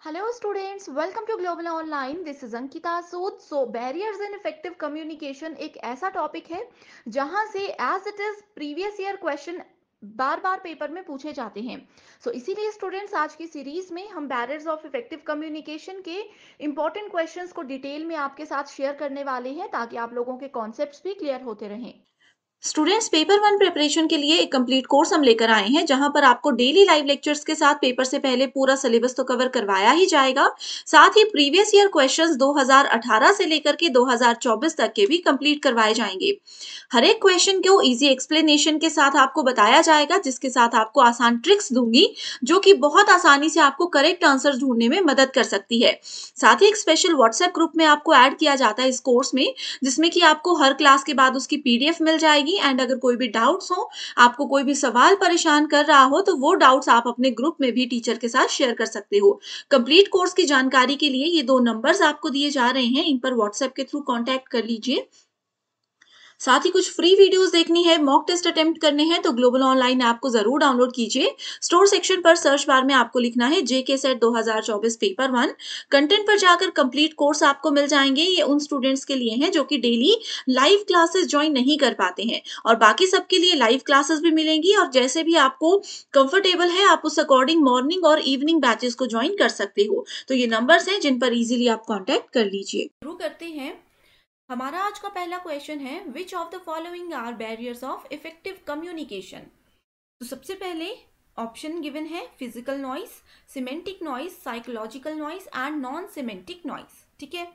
Hello students, welcome to Global Online. This is Ankita Sood. So barriers in effective communication एक ऐसा topic है जहां से as it is previous year question बार बार paper में पूछे जाते हैं। इसीलिए स्टूडेंट्स आज की सीरीज में हम बैरियर्स ऑफ इफेक्टिव कम्युनिकेशन के इंपॉर्टेंट क्वेश्चंस को डिटेल में आपके साथ शेयर करने वाले हैं ताकि आप लोगों के कॉन्सेप्ट्स भी क्लियर होते रहें। स्टूडेंट्स पेपर वन प्रिपरेशन के लिए एक कंप्लीट कोर्स हम लेकर आए हैं जहां पर आपको डेली लाइव लेक्चर्स के साथ पेपर से पहले पूरा सिलेबस तो कवर करवाया ही जाएगा। साथ ही प्रीवियस ईयर क्वेश्चंस 2018 से लेकर के 2024 तक के भी कंप्लीट करवाए जाएंगे। हर एक क्वेश्चन को इजी एक्सप्लेनेशन के साथ आपको बताया जाएगा, जिसके साथ आपको आसान ट्रिक्स दूंगी जो कि बहुत आसानी से आपको करेक्ट आंसर ढूंढने में मदद कर सकती है। साथ ही एक स्पेशल व्हाट्सएप ग्रुप में आपको ऐड किया जाता है इस कोर्स में, जिसमें कि आपको हर क्लास के बाद उसकी पीडीएफ मिल जाएगी। एंड अगर कोई भी डाउट्स हो, आपको कोई भी सवाल परेशान कर रहा हो, तो वो डाउट्स आप अपने ग्रुप में भी टीचर के साथ शेयर कर सकते हो। कंप्लीट कोर्स की जानकारी के लिए ये 2 नंबर्स आपको दिए जा रहे हैं, इन पर व्हाट्सएप के थ्रू कांटेक्ट कर लीजिए। साथ ही कुछ फ्री वीडियोस देखनी है, मॉक टेस्ट अटेम्प्ट करने हैं, तो ग्लोबल ऑनलाइन ऐप को जरूर डाउनलोड कीजिए। स्टोर सेक्शन पर सर्च बार में आपको लिखना है जेके सेट 2024 पेपर वन। कंटेंट पर जाकर कंप्लीट कोर्स आपको मिल जाएंगे। ये उन स्टूडेंट्स के लिए हैं जो कि डेली लाइव क्लासेस ज्वाइन नहीं कर पाते हैं, और बाकी सबके लिए लाइव क्लासेस भी मिलेंगी। और जैसे भी आपको कंफर्टेबल है, आप उस अकॉर्डिंग मॉर्निंग और इवनिंग बैचेस को ज्वाइन कर सकते हो। तो ये नंबर्स हैं जिन पर इजीली आप कॉन्टेक्ट कर लीजिए। शुरू करते हैं। हमारा आज का पहला क्वेश्चन है, which of the following are barriers of effective communication. तो सबसे पहले ऑप्शन गिवन है physical noise, semantic noise, psychological noise and non semantic noise. ठीक है,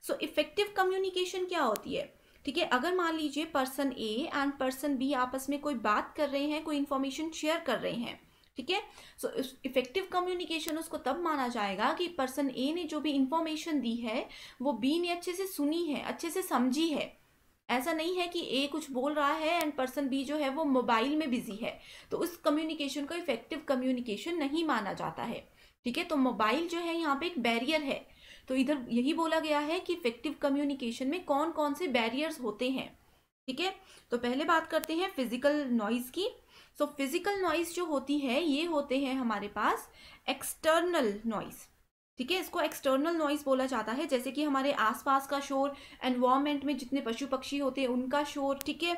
सो इफेक्टिव कम्युनिकेशन क्या होती है। ठीक है, अगर मान लीजिए person A and person B आपस में कोई बात कर रहे हैं, कोई इंफॉर्मेशन शेयर कर रहे हैं, ठीक है, सो इफेक्टिव कम्युनिकेशन उसको तब माना जाएगा कि पर्सन ए ने जो भी इंफॉर्मेशन दी है वो बी ने अच्छे से सुनी है, अच्छे से समझी है। ऐसा नहीं है कि ए कुछ बोल रहा है एंड पर्सन बी जो है वो मोबाइल में बिजी है, तो उस कम्युनिकेशन को इफेक्टिव कम्युनिकेशन नहीं माना जाता है। ठीक है, तो मोबाइल जो है यहाँ पे एक बैरियर है। तो इधर यही बोला गया है कि इफेक्टिव कम्युनिकेशन में कौन कौन से बैरियर्स होते हैं। ठीक है, तो पहले बात करते हैं फिजिकल नॉइज की। सो फिजिकल नॉइज जो होती है ये होते हैं हमारे पास एक्सटर्नल नॉइज। ठीक है, इसको एक्सटर्नल नॉइज बोला जाता है, जैसे कि हमारे आसपास का शोर, एनवायरमेंट में जितने पशु पक्षी होते हैं उनका शोर। ठीक है,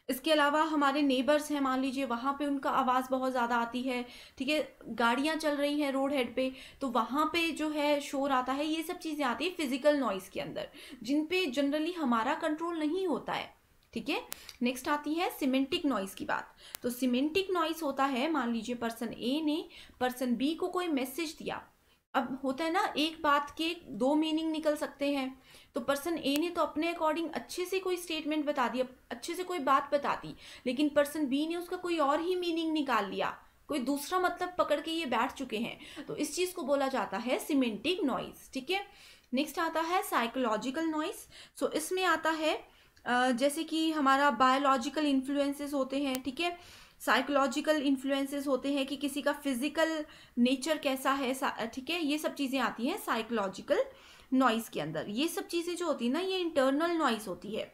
इसके अलावा हमारे नेबर्स हैं, मान लीजिए वहाँ पे उनका आवाज़ बहुत ज़्यादा आती है। ठीक है, गाड़ियाँ चल रही हैं रोड हेड पे, तो वहाँ पे जो है शोर आता है। ये सब चीज़ें आती है फिजिकल नॉइज के अंदर, जिन पे जनरली हमारा कंट्रोल नहीं होता है। ठीक है, नेक्स्ट आती है सिमेंटिक नॉइज की बात। तो सिमेंटिक नॉइज होता है, मान लीजिए पर्सन ए ने पर्सन बी को कोई मैसेज दिया। अब होता है ना, एक बात के दो मीनिंग निकल सकते हैं। तो पर्सन ए ने तो अपने अकॉर्डिंग अच्छे से कोई स्टेटमेंट बता दी, अच्छे से कोई बात बता दी, लेकिन पर्सन बी ने उसका कोई और ही मीनिंग निकाल लिया, कोई दूसरा मतलब पकड़ के ये बैठ चुके हैं। तो इस चीज को बोला जाता है सिमेंटिक नॉइज। ठीक है, नेक्स्ट आता है साइकोलॉजिकल नॉइज। सो इसमें आता है जैसे कि हमारा बायोलॉजिकल इन्फ्लुएंसेस होते हैं। ठीक है, साइकोलॉजिकल इन्फ्लुएंसेस होते हैं कि किसी का फिजिकल नेचर कैसा है। ठीक है, ये सब चीज़ें आती हैं साइकोलॉजिकल नॉइस के अंदर। ये सब चीज़ें जो होती है ना, ये इंटरनल नॉइस होती है।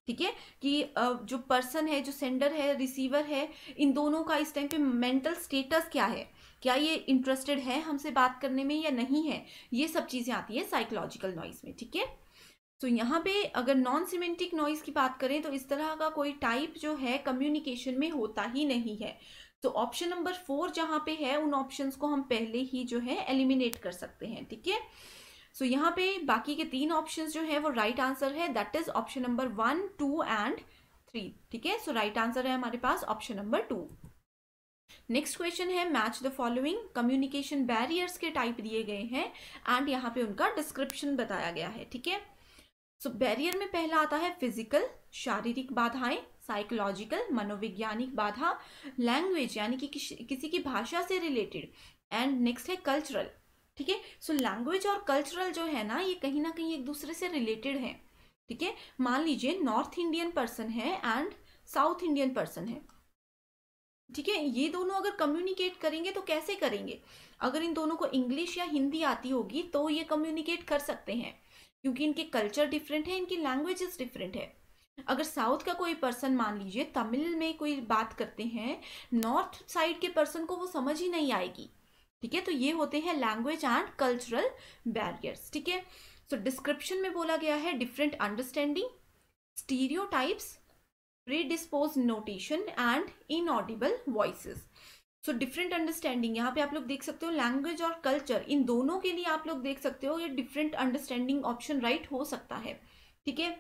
ठीक है, कि जो पर्सन है, जो सेंडर है, रिसीवर है, इन दोनों का इस टाइम पे मेंटल स्टेटस क्या है, क्या ये इंटरेस्टेड है हमसे बात करने में या नहीं है, ये सब चीज़ें आती है साइकोलॉजिकल नॉइस में। ठीक है, तो यहाँ पे अगर नॉन सिमेंटिक नॉइज की बात करें तो इस तरह का कोई टाइप जो है कम्युनिकेशन में होता ही नहीं है। तो ऑप्शन नंबर 4 जहाँ पे है, उन ऑप्शंस को हम पहले ही जो है एलिमिनेट कर सकते हैं। ठीक है, सो यहाँ पे बाकी के 3 ऑप्शंस जो है वो राइट आंसर है, that is option number 1, 2 and 3। ठीक है, सो राइट आंसर है हमारे पास ऑप्शन नंबर 2। नेक्स्ट क्वेश्चन है, match the following. Communication barriers के टाइप दिए गए हैं एंड यहाँ पे उनका डिस्क्रिप्शन बताया गया है। ठीक है, सो बैरियर में पहला आता है फिजिकल, शारीरिक बाधाएं, साइकोलॉजिकल, मनोवैज्ञानिक बाधा, लैंग्वेज यानी कि किसी की भाषा से रिलेटेड, एंड नेक्स्ट है कल्चरल। ठीक है, सो लैंग्वेज और कल्चरल जो है ना, ये कहीं ना कहीं एक दूसरे से रिलेटेड है। ठीक है, मान लीजिए नॉर्थ इंडियन पर्सन है एंड साउथ इंडियन पर्सन है। ठीक है, ये दोनों अगर कम्युनिकेट करेंगे तो कैसे करेंगे। अगर इन दोनों को इंग्लिश या हिंदी आती होगी तो ये कम्युनिकेट कर सकते हैं, क्योंकि इनके कल्चर डिफरेंट है, इनकी लैंग्वेजेस डिफरेंट है। अगर साउथ का कोई पर्सन मान लीजिए तमिल में कोई बात करते हैं, नॉर्थ साइड के पर्सन को वो समझ ही नहीं आएगी। ठीक है, तो ये होते हैं लैंग्वेज एंड कल्चरल बैरियर्स। ठीक है, सो डिस्क्रिप्शन में बोला गया है different understanding, stereotypes, predispose notation and inaudible voices. So different understanding, यहाँ पे आप लोग देख सकते हो लैंग्वेज और कल्चर, इन दोनों के लिए आप लोग देख सकते हो ये डिफरेंट अंडरस्टैंडिंग ऑप्शन राइट हो सकता है। ठीक है,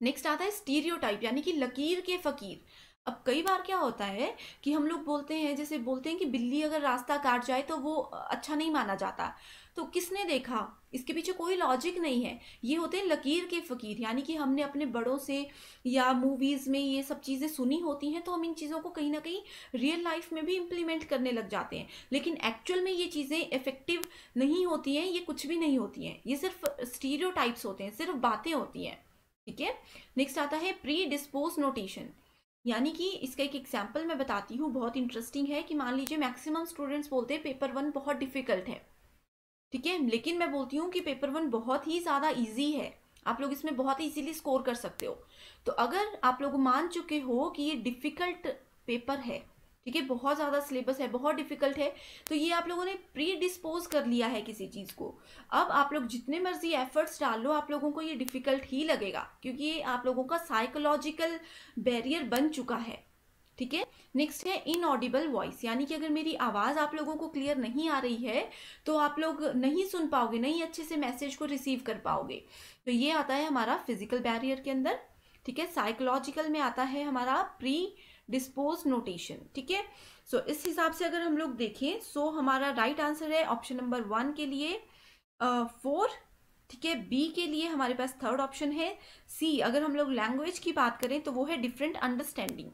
नेक्स्ट आता है स्टीरियोटाइप, यानी कि लकीर के फकीर। अब कई बार क्या होता है कि हम लोग बोलते हैं, जैसे बोलते हैं कि बिल्ली अगर रास्ता काट जाए तो वो अच्छा नहीं माना जाता, तो किसने देखा, इसके पीछे कोई लॉजिक नहीं है। ये होते हैं लकीर के फकीर, यानी कि हमने अपने बड़ों से या मूवीज में ये सब चीजें सुनी होती हैं, तो हम इन चीजों को कहीं ना कहीं रियल लाइफ में भी इम्प्लीमेंट करने लग जाते हैं, लेकिन एक्चुअल में ये चीजें इफेक्टिव नहीं होती हैं, ये कुछ भी नहीं होती हैं, ये सिर्फ स्टीरियोटाइप्स होते हैं, सिर्फ बातें होती हैं। ठीक है, नेक्स्ट आता है प्री डिस्पोज नोटेशन, यानी कि इसका एक एग्जाम्पल मैं बताती हूँ, बहुत इंटरेस्टिंग है। कि मान लीजिए मैक्सिमम स्टूडेंट्स बोलते हैं पेपर 1 बहुत डिफिकल्ट है, ठीक है, लेकिन मैं बोलती हूँ कि पेपर 1 बहुत ही ज़्यादा इजी है, आप लोग इसमें बहुत ही इजीली स्कोर कर सकते हो। तो अगर आप लोग मान चुके हो कि ये डिफिकल्ट पेपर है, ठीक है, बहुत ज़्यादा सिलेबस है, बहुत डिफिकल्ट है, तो ये आप लोगों ने प्री डिस्पोज कर लिया है किसी चीज़ को। अब आप लोग जितने मर्जी एफर्ट्स डाल लो, आप लोगों को ये डिफिकल्ट ही लगेगा, क्योंकि ये आप लोगों का साइकोलॉजिकल बैरियर बन चुका है। ठीक है, नेक्स्ट है इनऑडिबल वॉइस, यानी कि अगर मेरी आवाज़ आप लोगों को क्लियर नहीं आ रही है तो आप लोग नहीं सुन पाओगे, नहीं अच्छे से मैसेज को रिसीव कर पाओगे। तो ये आता है हमारा फिजिकल बैरियर के अंदर। ठीक है, साइकोलॉजिकल में आता है हमारा प्री डिस्पोज नोटेशन। ठीक है, सो इस हिसाब से अगर हम लोग देखें, सो हमारा राइट आंसर है ऑप्शन नंबर 1 के लिए 4। ठीक है, बी के लिए हमारे पास थर्ड ऑप्शन है सी। अगर हम लोग लैंग्वेज की बात करें तो वो है डिफरेंट अंडरस्टैंडिंग।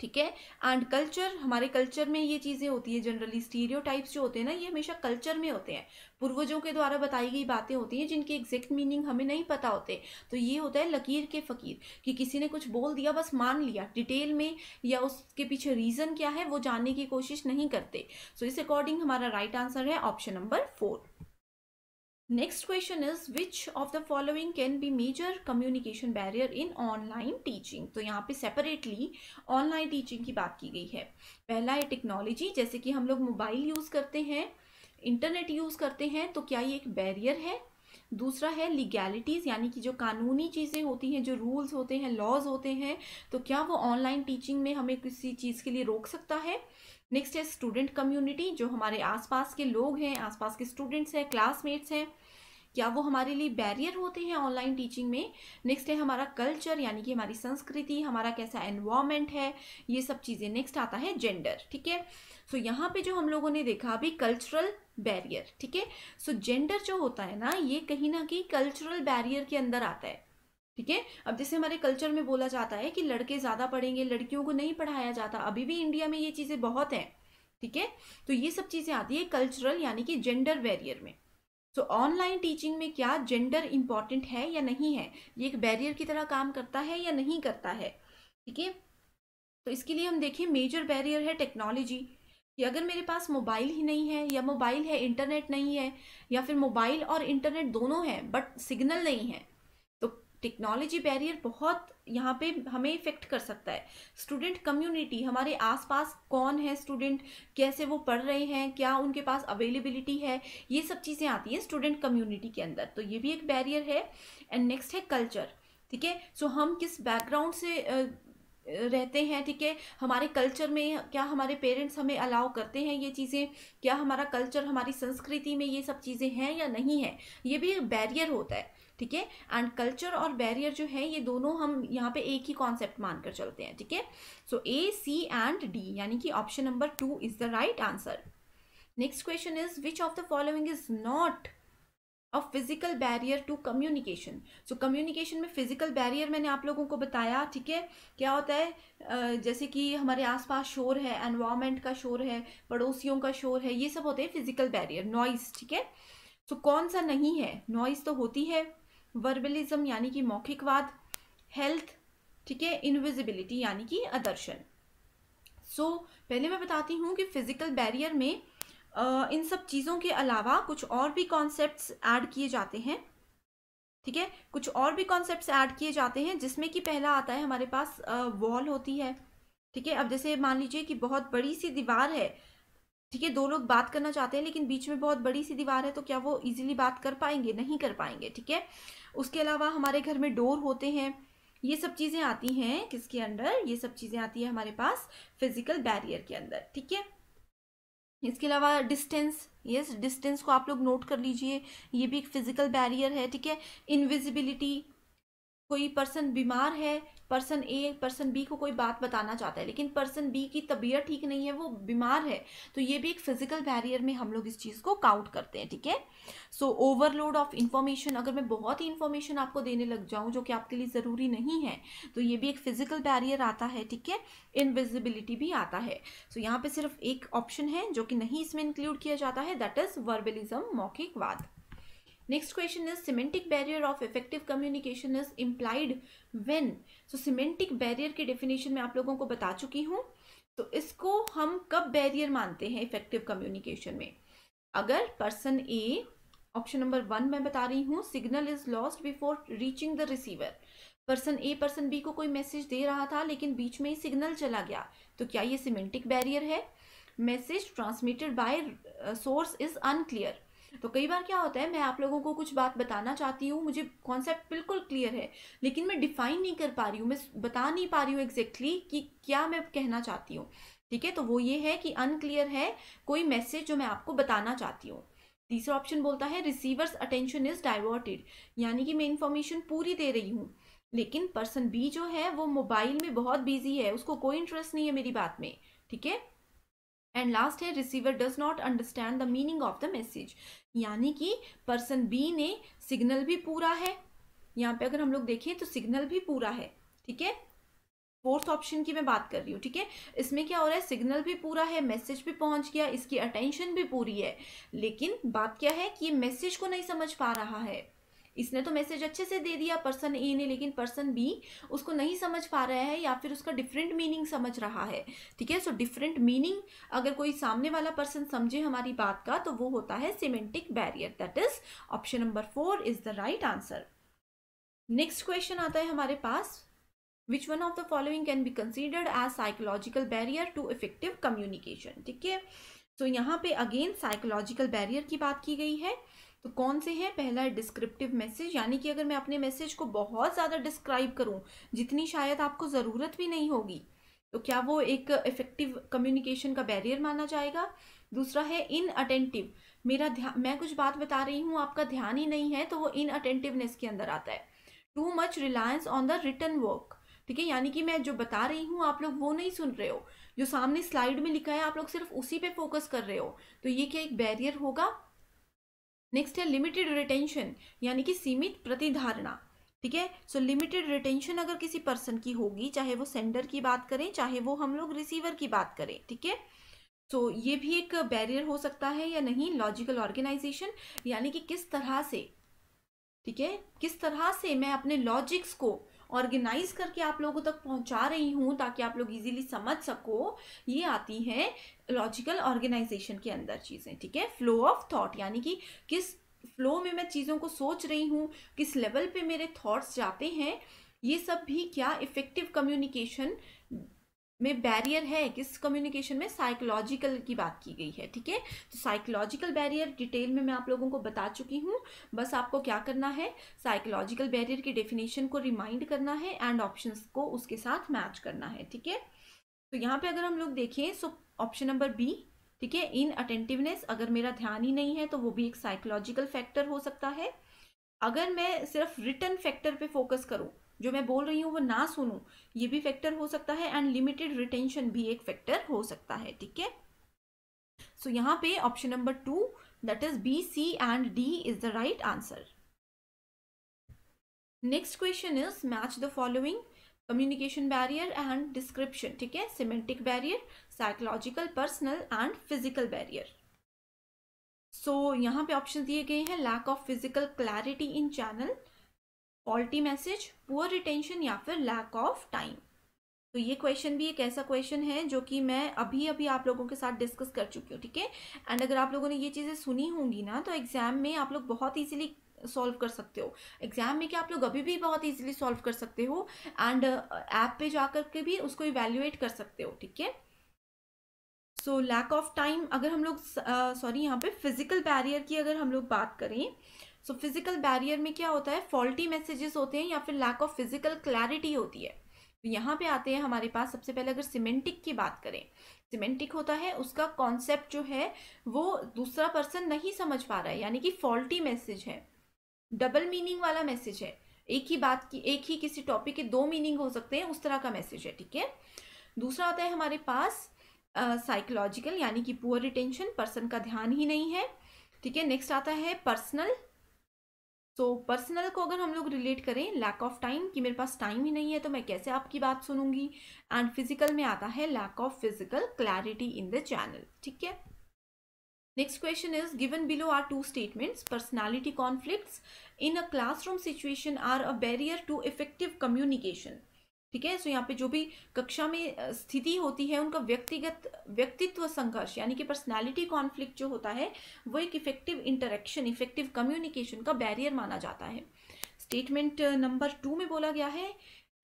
ठीक है, एंड कल्चर, हमारे कल्चर में ये चीज़ें होती है जनरली, स्टीरियोटाइप्स जो होते हैं ना, ये हमेशा कल्चर में होते हैं, पूर्वजों के द्वारा बताई गई बातें होती हैं जिनके एग्जैक्ट मीनिंग हमें नहीं पता होते। तो ये होता है लकीर के फकीर, कि किसी ने कुछ बोल दिया, बस मान लिया, डिटेल में या उसके पीछे रीज़न क्या है वो जानने की कोशिश नहीं करते। सो इस अकॉर्डिंग हमारा राइट आंसर है option number 4। Next question is which of the following can be major communication barrier in online teaching। तो यहाँ पे सेपरेटली ऑनलाइन टीचिंग की बात की गई है। पहला है टेक्नोलॉजी, जैसे कि हम लोग मोबाइल यूज़ करते हैं, इंटरनेट यूज़ करते हैं, तो क्या ये एक बैरियर है। दूसरा है लीगैलिटीज़, यानी कि जो कानूनी चीज़ें होती हैं, जो रूल्स होते हैं, लॉज होते हैं, तो क्या वो ऑनलाइन टीचिंग में हमें किसी चीज़ के लिए रोक सकता है। नेक्स्ट है स्टूडेंट कम्युनिटी, जो हमारे आसपास के लोग हैं, आसपास के स्टूडेंट्स हैं, क्लासमेट्स हैं, क्या वो हमारे लिए बैरियर होते हैं ऑनलाइन टीचिंग में। नेक्स्ट है हमारा कल्चर, यानी कि हमारी संस्कृति, हमारा कैसा एनवायरनमेंट है, ये सब चीज़ें। नेक्स्ट आता है जेंडर। ठीक है, सो यहाँ पे जो हम लोगों ने देखा अभी कल्चरल बैरियर। ठीक है, सो जेंडर जो होता है ना, ये कहीं ना कहीं कल्चरल बैरियर के अंदर आता है। ठीक है, अब जैसे हमारे कल्चर में बोला जाता है कि लड़के ज़्यादा पढ़ेंगे, लड़कियों को नहीं पढ़ाया जाता, अभी भी इंडिया में ये चीज़ें बहुत हैं। ठीक है, तो ये सब चीज़ें आती है कल्चरल यानी कि जेंडर बैरियर में। तो ऑनलाइन टीचिंग में क्या जेंडर इंपॉर्टेंट है या नहीं है, ये एक बैरियर की तरह काम करता है या नहीं करता है। ठीक है, तो इसके लिए हम देखें मेजर बैरियर है टेक्नोलॉजी, कि अगर मेरे पास मोबाइल ही नहीं है, या मोबाइल है इंटरनेट नहीं है, या फिर मोबाइल और इंटरनेट दोनों हैं बट सिग्नल नहीं है, तो टेक्नोलॉजी बैरियर बहुत यहाँ पे हमें इफेक्ट कर सकता है। स्टूडेंट कम्युनिटी, हमारे आसपास कौन है स्टूडेंट, कैसे वो पढ़ रहे हैं, क्या उनके पास अवेलेबिलिटी है, ये सब चीज़ें आती हैं स्टूडेंट कम्युनिटी के अंदर, तो ये भी एक बैरियर है। एंड नेक्स्ट है कल्चर। ठीक है, सो हम किस बैकग्राउंड से रहते हैं, ठीक है, हमारे कल्चर में क्या हमारे पेरेंट्स हमें अलाउ करते हैं ये चीज़ें, क्या हमारा कल्चर, हमारी संस्कृति में ये सब चीज़ें हैं या नहीं है, ये भी एक बैरियर होता है। ठीक है, एंड कल्चर और बैरियर जो है ये दोनों हम यहाँ पे एक ही कॉन्सेप्ट मानकर चलते हैं। ठीक है, सो ए, सी एंड डी, यानी कि option number 2 is the right answer. Next question is which of the following is not a physical barrier to communication. So communication में फिजिकल बैरियर मैंने आप लोगों को बताया। ठीक है, क्या होता है, जैसे कि हमारे आसपास शोर है, एनवायरनमेंट का शोर है, पड़ोसियों का शोर है, ये सब होते हैं फिजिकल बैरियर। नॉइस, ठीक है, सो कौन सा नहीं है, नॉइस तो होती है, वर्बलिज्म यानी कि मौखिकवाद, हेल्थ, ठीक है, इनविजिबिलिटी यानी कि अदर्शन। सो पहले मैं बताती हूँ कि फिजिकल बैरियर में इन सब चीज़ों के अलावा कुछ और भी कॉन्सेप्ट्स ऐड किए जाते हैं। ठीक है, कुछ और भी कॉन्सेप्ट्स ऐड किए जाते हैं, जिसमें कि पहला आता है हमारे पास वॉल होती है। ठीक है, अब जैसे मान लीजिए कि बहुत बड़ी सी दीवार है, ठीक है, दो लोग बात करना चाहते हैं लेकिन बीच में बहुत बड़ी सी दीवार है, तो क्या वो इजीली बात कर पाएंगे? नहीं कर पाएंगे। ठीक है, उसके अलावा हमारे घर में डोर होते हैं, ये सब चीज़ें आती हैं किसके अंडर? ये सब चीज़ें आती है हमारे पास फिजिकल बैरियर के अंदर। ठीक है, इसके अलावा डिस्टेंस, यस डिस्टेंस को आप लोग नोट कर लीजिए, ये भी एक फिजिकल बैरियर है। ठीक है, इनविजिबिलिटी, कोई पर्सन बीमार है, पर्सन ए पर्सन बी को कोई बात बताना चाहता है लेकिन पर्सन बी की तबीयत ठीक नहीं है, वो बीमार है, तो ये भी एक फिजिकल बैरियर में हम लोग इस चीज़ को काउंट करते हैं। ठीक है, सो ओवरलोड ऑफ इन्फॉर्मेशन, अगर मैं बहुत ही इन्फॉर्मेशन आपको देने लग जाऊं जो कि आपके लिए ज़रूरी नहीं है, तो ये भी एक फिजिकल बैरियर आता है। ठीक है, इनविजिबिलिटी भी आता है। सो यहाँ पे सिर्फ एक ऑप्शन है जो कि नहीं इसमें इंक्लूड किया जाता है, दैट इज वर्बलिज्म, मौखिक वाद। Next question is semantic barrier of effective communication is implied when. So semantic barrier की definition मैं आप लोगों को बता चुकी हूँ, तो इसको हम कब बैरियर मानते हैं इफेक्टिव कम्युनिकेशन में? अगर पर्सन ए, ऑप्शन नंबर 1 मैं बता रही हूँ, signal is lost before reaching the receiver. Person A person B को कोई मैसेज दे रहा था लेकिन बीच में ही सिग्नल चला गया, तो क्या ये सिमेंटिक बैरियर है? Message transmitted by source is unclear. तो कई बार क्या होता है, मैं आप लोगों को कुछ बात बताना चाहती हूँ, मुझे कॉन्सेप्ट बिल्कुल क्लियर है लेकिन मैं डिफाइन नहीं कर पा रही हूँ, मैं बता नहीं पा रही हूँ एग्जैक्टली कि क्या मैं कहना चाहती हूँ। ठीक है, तो वो ये है कि अनक्लियर है कोई मैसेज जो मैं आपको बताना चाहती हूँ। तीसरा ऑप्शन बोलता है रिसीवर्स अटेंशन इज डाइवर्टेड, यानी कि मैं इंफॉर्मेशन पूरी दे रही हूँ लेकिन पर्सन बी जो है वो मोबाइल में बहुत बिजी है, उसको कोई इंटरेस्ट नहीं है मेरी बात में। ठीक है, एंड लास्ट है receiver does not understand the meaning of the message, यानी कि पर्सन बी ने सिग्नल भी पूरा है, यहाँ पे अगर हम लोग देखें तो सिग्नल भी पूरा है। ठीक है, फोर्थ ऑप्शन की मैं बात कर रही हूँ। ठीक है, इसमें क्या हो रहा है, सिग्नल भी पूरा है, मैसेज भी पहुंच गया, इसकी अटेंशन भी पूरी है, लेकिन बात क्या है कि ये मैसेज को नहीं समझ पा रहा है। इसने तो मैसेज अच्छे से दे दिया पर्सन ए ने, लेकिन पर्सन बी उसको नहीं समझ पा रहा है या फिर उसका डिफरेंट मीनिंग समझ रहा है। ठीक है, सो डिफरेंट मीनिंग अगर कोई सामने वाला पर्सन समझे हमारी बात का, तो वो होता है semantic barrier, that is option number 4 is the right answer. Next question आता है हमारे पास, which one of the following can be considered as psychological barrier to effective communication. ठीक है, सो यहाँ पे अगेन साइकोलॉजिकल बैरियर की बात की गई है, तो कौन से हैं? पहला है डिस्क्रिप्टिव मैसेज, यानी कि अगर मैं अपने मैसेज को बहुत ज़्यादा डिस्क्राइब करूं जितनी शायद आपको ज़रूरत भी नहीं होगी, तो क्या वो एक इफेक्टिव कम्युनिकेशन का बैरियर माना जाएगा? दूसरा है इनअटेंटिव, मेरा ध्यान, मैं कुछ बात बता रही हूँ आपका ध्यान ही नहीं है, तो वो इनअटेंटिवनेस के अंदर आता है। Too much reliance on the written work, ठीक है, यानी कि मैं जो बता रही हूँ आप लोग वो नहीं सुन रहे हो, जो सामने स्लाइड में लिखा है आप लोग सिर्फ उसी पे फोकस कर रहे हो, तो ये क्या एक बैरियर होगा? नेक्स्ट है लिमिटेड रिटेंशन, यानी कि सीमित प्रतिधारणा। ठीक है, सो लिमिटेड रिटेंशन अगर किसी पर्सन की होगी, चाहे वो सेंडर की बात करें चाहे वो हम लोग रिसीवर की बात करें, ठीक है, सो ये भी एक बैरियर हो सकता है या नहीं? लॉजिकल ऑर्गेनाइजेशन, यानी कि किस तरह से, ठीक है, किस तरह से मैं अपने लॉजिक्स को ऑर्गेनाइज करके आप लोगों तक पहुंचा रही हूं ताकि आप लोग इजीली समझ सको, ये आती है लॉजिकल ऑर्गेनाइजेशन के अंदर चीजें। ठीक है, फ्लो ऑफ थॉट, यानी कि किस फ्लो में मैं चीजों को सोच रही हूँ, किस लेवल पे मेरे थॉट्स जाते हैं, ये सब भी क्या इफेक्टिव कम्युनिकेशन में बैरियर है? किस कम्युनिकेशन में? साइकोलॉजिकल की बात की गई है। ठीक है, तो साइकोलॉजिकल बैरियर डिटेल में मैं आप लोगों को बता चुकी हूँ, बस आपको क्या करना है, साइकोलॉजिकल बैरियर की डेफिनेशन को रिमाइंड करना है एंड ऑप्शंस को उसके साथ मैच करना है। ठीक है, तो यहाँ पे अगर हम लोग देखें, सो ऑप्शन नंबर बी, ठीक है, इन अटेंटिवनेस, अगर मेरा ध्यान ही नहीं है तो वो भी एक साइकोलॉजिकल फैक्टर हो सकता है। अगर मैं सिर्फ रिटन फैक्टर पे फोकस करूं, जो मैं बोल रही हूँ वो ना सुनूं, ये भी फैक्टर हो सकता है, एंड लिमिटेड रिटेंशन भी एक फैक्टर हो सकता है। ठीक है, सो यहाँ पे option number 2 that is B, C and D is the right answer. Next question is match the following communication barrier and description. ठीक है, semantic barrier, psychological, personal and physical barrier. So यहाँ पे option दिए गए हैं, lack of physical clarity in channel, faulty message, poor retention या फिर lack of time. तो ये क्वेश्चन भी एक ऐसा क्वेश्चन है जो कि मैं अभी अभी आप लोगों के साथ डिस्कस कर चुकी हूँ। ठीक है, एंड अगर आप लोगों ने ये चीज़ें सुनी होंगी ना, तो एग्जाम में आप लोग बहुत इजीली सॉल्व कर सकते हो। एग्जाम में क्या आप लोग अभी भी बहुत इजीली सॉल्व कर सकते हो, एंड ऐप पे जाकर के भी उसको इवेल्युएट कर सकते हो। ठीक है, सो लैक ऑफ टाइम, अगर हम लोग यहाँ पे फिजिकल बैरियर की अगर हम लोग बात करें, सो फिजिकल बैरियर में क्या होता है, फॉल्टी मैसेजेस होते हैं या फिर लैक ऑफ फिजिकल क्लैरिटी होती है। तो यहाँ पे आते हैं हमारे पास सबसे पहले अगर सिमेंटिक की बात करें, सिमेंटिक होता है उसका कॉन्सेप्ट जो है वो दूसरा पर्सन नहीं समझ पा रहा है, यानी कि फॉल्टी मैसेज है, डबल मीनिंग वाला मैसेज है, एक ही बात की, एक ही किसी टॉपिक के दो मीनिंग हो सकते हैं, उस तरह का मैसेज है, ठीक है। दूसरा आता है हमारे पास साइकोलॉजिकल, यानी कि पुअर रिटेंशन, पर्सन का ध्यान ही नहीं है, ठीक है। नेक्स्ट आता है पर्सनल। सो पर्सनल को अगर हम लोग रिलेट करें, लैक ऑफ टाइम, कि मेरे पास टाइम ही नहीं है तो मैं कैसे आपकी बात सुनूंगी। एंड फिजिकल में आता है lack of physical clarity in the channel, ठीक है। Next question is, given below are two statements. Personality conflicts in a classroom situation are a barrier to effective communication. ठीक है। सो यहाँ पे जो भी कक्षा में स्थिति होती है उनका व्यक्तित्व संघर्ष, यानी कि पर्सनालिटी कॉन्फ्लिक्ट जो होता है वो एक इफेक्टिव इंटरेक्शन, इफेक्टिव कम्युनिकेशन का बैरियर माना जाता है। स्टेटमेंट नंबर 2 में बोला गया है,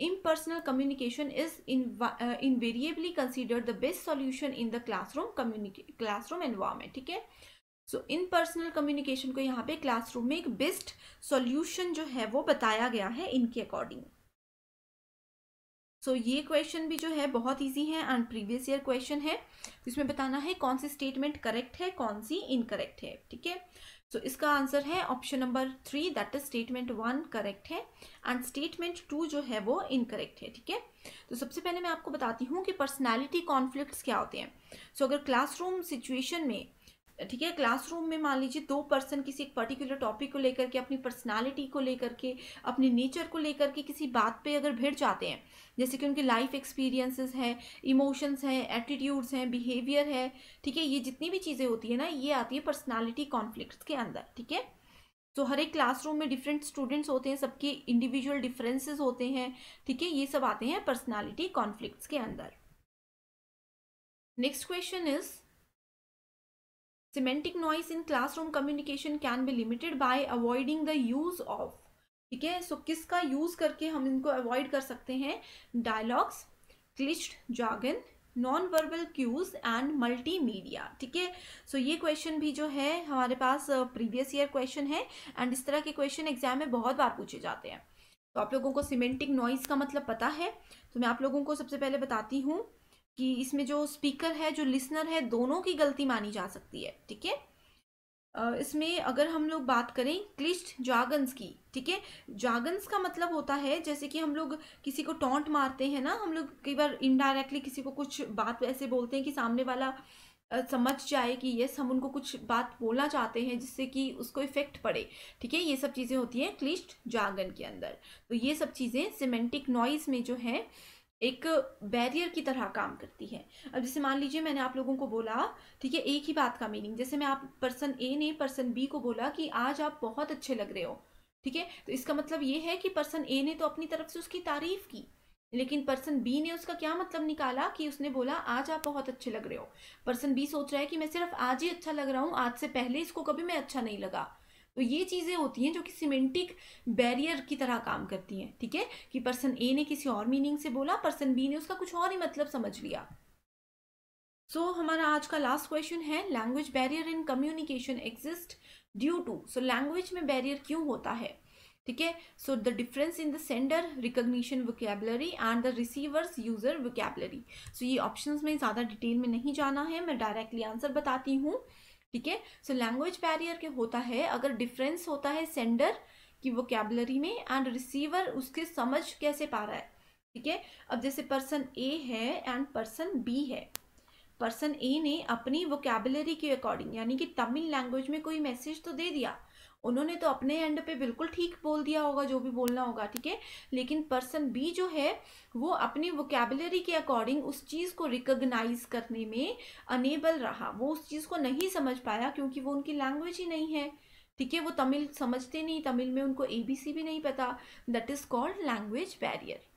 impersonal communication is invariably considered the best solution in the classroom environment, ठीक है। सो impersonal communication को यहाँ पे क्लासरूम में एक बेस्ट सॉल्यूशन जो है वो बताया गया है इनके अकॉर्डिंग। सो ये क्वेश्चन भी जो है बहुत इजी है एंड प्रीवियस ईयर क्वेश्चन है, इसमें बताना है कौन सी स्टेटमेंट करेक्ट है, कौन सी इनकरेक्ट है, ठीक है। सो इसका आंसर है option number 3, that is statement 1 correct है एंड स्टेटमेंट 2 जो है वो इनकरेक्ट है, ठीक है। तो सबसे पहले मैं आपको बताती हूँ कि पर्सनैलिटी कॉन्फ्लिक्ट्स क्या होते हैं। सो अगर क्लासरूम सिचुएशन में, ठीक है, क्लासरूम में मान लीजिए दो पर्सन किसी एक पर्टिकुलर टॉपिक को लेकर के, अपनी पर्सनालिटी को लेकर के, अपने नेचर को लेकर के किसी बात पे अगर भिड़ जाते हैं, जैसे कि उनके लाइफ एक्सपीरियंसेस हैं, इमोशंस हैं, एटीट्यूड्स हैं, बिहेवियर है, ठीक है, ये जितनी भी चीज़ें होती है ना, ये आती है पर्सनालिटी कॉन्फ्लिक्ट्स के अंदर, ठीक है। तो हर एक क्लासरूम में डिफरेंट स्टूडेंट्स होते हैं, सबके इंडिविजुअल डिफरेंसेस होते हैं, ठीक है, ये सब आते हैं पर्सनालिटी कॉन्फ्लिक्ट्स के अंदर। Next question is, Semantic noise in classroom communication can be limited by avoiding the use of, ठीक है। सो किसका यूज करके हम इनको अवॉइड कर सकते हैं, dialogues, cliched jargon, non verbal cues and multimedia, ठीक है। सो ये क्वेश्चन भी जो है हमारे पास प्रीवियस ईयर क्वेश्चन है एंड इस तरह के क्वेश्चन एग्जाम में बहुत बार पूछे जाते हैं। तो आप लोगों को सिमेंटिक नॉइज का मतलब पता है, तो मैं आप लोगों को सबसे पहले बताती हूँ कि इसमें जो स्पीकर है, जो लिसनर है, दोनों की गलती मानी जा सकती है, ठीक है। इसमें अगर हम लोग बात करें क्लिच्ड जार्गन्स की, ठीक है, जार्गन्स का मतलब होता है जैसे कि हम लोग किसी को टॉन्ट मारते हैं ना, हम लोग कई बार इनडायरेक्टली किसी को कुछ बात ऐसे बोलते हैं कि सामने वाला समझ जाए कि यस हम उनको कुछ बात बोलना चाहते हैं जिससे कि उसको इफेक्ट पड़े, ठीक है, ये सब चीज़ें होती हैं क्लिच्ड जार्गन के अंदर। तो ये सब चीज़ें सिमेंटिक नॉइज में जो है एक बैरियर की तरह काम करती है। अब जैसे मान लीजिए मैंने आप लोगों को बोला, ठीक है, एक ही बात का मीनिंग, जैसे मैं आप पर्सन ए ने पर्सन बी को बोला कि आज आप बहुत अच्छे लग रहे हो, ठीक है, तो इसका मतलब ये है कि पर्सन ए ने तो अपनी तरफ से उसकी तारीफ की, लेकिन पर्सन बी ने उसका क्या मतलब निकाला कि उसने बोला आज आप बहुत अच्छे लग रहे हो। पर्सन बी सोच रहा है कि मैं सिर्फ आज ही अच्छा लग रहा हूँ, आज से पहले इसको कभी मैं अच्छा नहीं लगा। तो ये चीज़ें होती हैं जो कि सिमेंटिक बैरियर की तरह काम करती हैं, ठीक है, कि पर्सन ए ने किसी और मीनिंग से बोला, पर्सन बी ने उसका कुछ और ही मतलब समझ लिया। सो हमारा आज का लास्ट क्वेश्चन है, language barrier in communication exist due to. So language में बैरियर क्यों होता है, ठीक है। So the difference in the sender recognition vocabulary and the receiver's user vocabulary. So ये ऑप्शंस में ज़्यादा डिटेल में नहीं जाना है, मैं डायरेक्टली आंसर बताती हूँ, ठीक है। सो लैंग्वेज बैरियर क्या होता है, अगर डिफरेंस होता है सेंडर की वोकैबुलरी में एंड रिसीवर उसके समझ कैसे पा रहा है, ठीक है। अब जैसे पर्सन ए है एंड पर्सन बी है, पर्सन ए ने अपनी वोकैबुलरी के अकॉर्डिंग, यानी कि तमिल लैंग्वेज में कोई मैसेज तो दे दिया, उन्होंने तो अपने एंड पे बिल्कुल ठीक बोल दिया होगा जो भी बोलना होगा, ठीक है, लेकिन पर्सन बी जो है वो अपनी वोकैबुलरी के अकॉर्डिंग उस चीज़ को रिकॉग्नाइज करने में अनेबल रहा, वो उस चीज़ को नहीं समझ पाया क्योंकि वो उनकी लैंग्वेज ही नहीं है, ठीक है, वो तमिल समझते नहीं, तमिल में उनको ABC भी नहीं पता, that is called language barrier,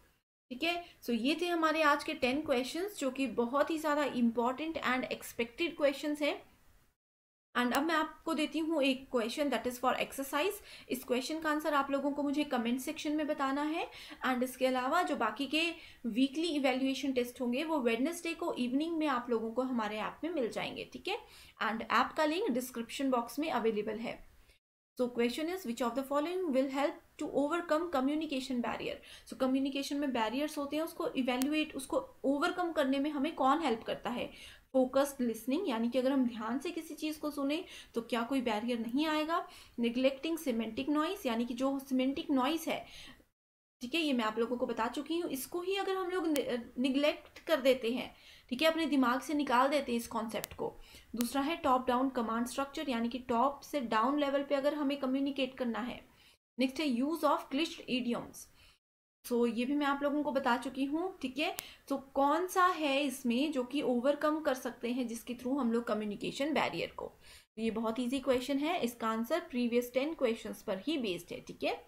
ठीक है। सो ये थे हमारे आज के 10 क्वेश्चंस जो कि बहुत ही ज़्यादा इंपॉर्टेंट एंड एक्सपेक्टेड क्वेश्चंस हैं। एंड अब मैं आपको देती हूँ एक question that is for exercise. इस क्वेश्चन का आंसर आप लोगों को मुझे कमेंट सेक्शन में बताना है। एंड इसके अलावा जो बाकी के वीकली इवेल्युएशन टेस्ट होंगे वो वेडनेसडे को इवनिंग में आप लोगों को हमारे ऐप में मिल जाएंगे, ठीक है। एंड ऐप का लिंक डिस्क्रिप्शन बॉक्स में अवेलेबल है। So question is which of the following will help to overcome communication barrier. So communication में बैरियर्स होते हैं, उसको इवेल्युएट, उसको ओवरकम करने में हमें कौन हेल्प करता है। फोकस्ड लिसनिंग, यानी कि अगर हम ध्यान से किसी चीज़ को सुने तो क्या कोई बैरियर नहीं आएगा। निगलेक्टिंग सिमेंटिक नॉइस, यानी कि जो सिमेंटिक नॉइस है, ठीक है, ये मैं आप लोगों को बता चुकी हूँ, इसको ही अगर हम लोग निगलेक्ट कर देते हैं, ठीक है, अपने दिमाग से निकाल देते हैं इस कॉन्सेप्ट को। दूसरा है टॉप डाउन कमांड स्ट्रक्चर, यानी कि टॉप से डाउन लेवल पे अगर हमें कम्युनिकेट करना है। नेक्स्ट है यूज ऑफ क्लिश्ड इडियम्स। सो ये भी मैं आप लोगों को बता चुकी हूँ, ठीक है। तो कौन सा है इसमें जो कि ओवरकम कर सकते हैं, जिसके थ्रू हम लोग कम्युनिकेशन बैरियर को। तो ये बहुत ईजी क्वेश्चन है, इसका आंसर प्रीवियस 10 क्वेश्चंस पर ही बेस्ड है, ठीक है।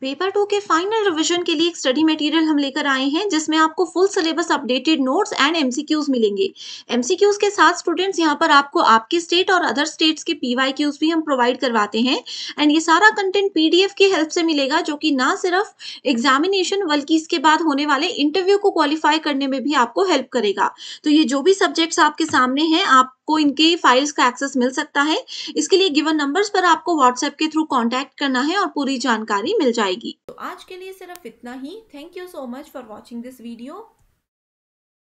पेपर 2 के फाइनल रिवीजन के लिए एक स्टडी मटेरियल हम लेकर आए हैं जिसमें आपको full syllabus updated notes and MCQs मिलेंगे। एमसीक्यूज के साथ स्टूडेंट्स यहाँ पर आपको आपके स्टेट और अदर स्टेट्स के पीवाईक्यूज भी हम प्रोवाइड करवाते हैं। एंड ये सारा कंटेंट पीडीएफ की हेल्प से मिलेगा, जो कि ना सिर्फ एग्जामिनेशन बल्कि इसके बाद होने वाले इंटरव्यू को क्वालिफाई करने में भी आपको हेल्प करेगा। तो ये जो भी सब्जेक्ट्स आपके सामने हैं, आपको इनके फाइल्स का एक्सेस मिल सकता है। इसके लिए गिवन नंबर्स पर आपको व्हाट्सएप के थ्रू कांटेक्ट करना है और पूरी जानकारी मिल जाएगी। तो आज के लिए सिर्फ इतना ही। Thank you so much for watching this video.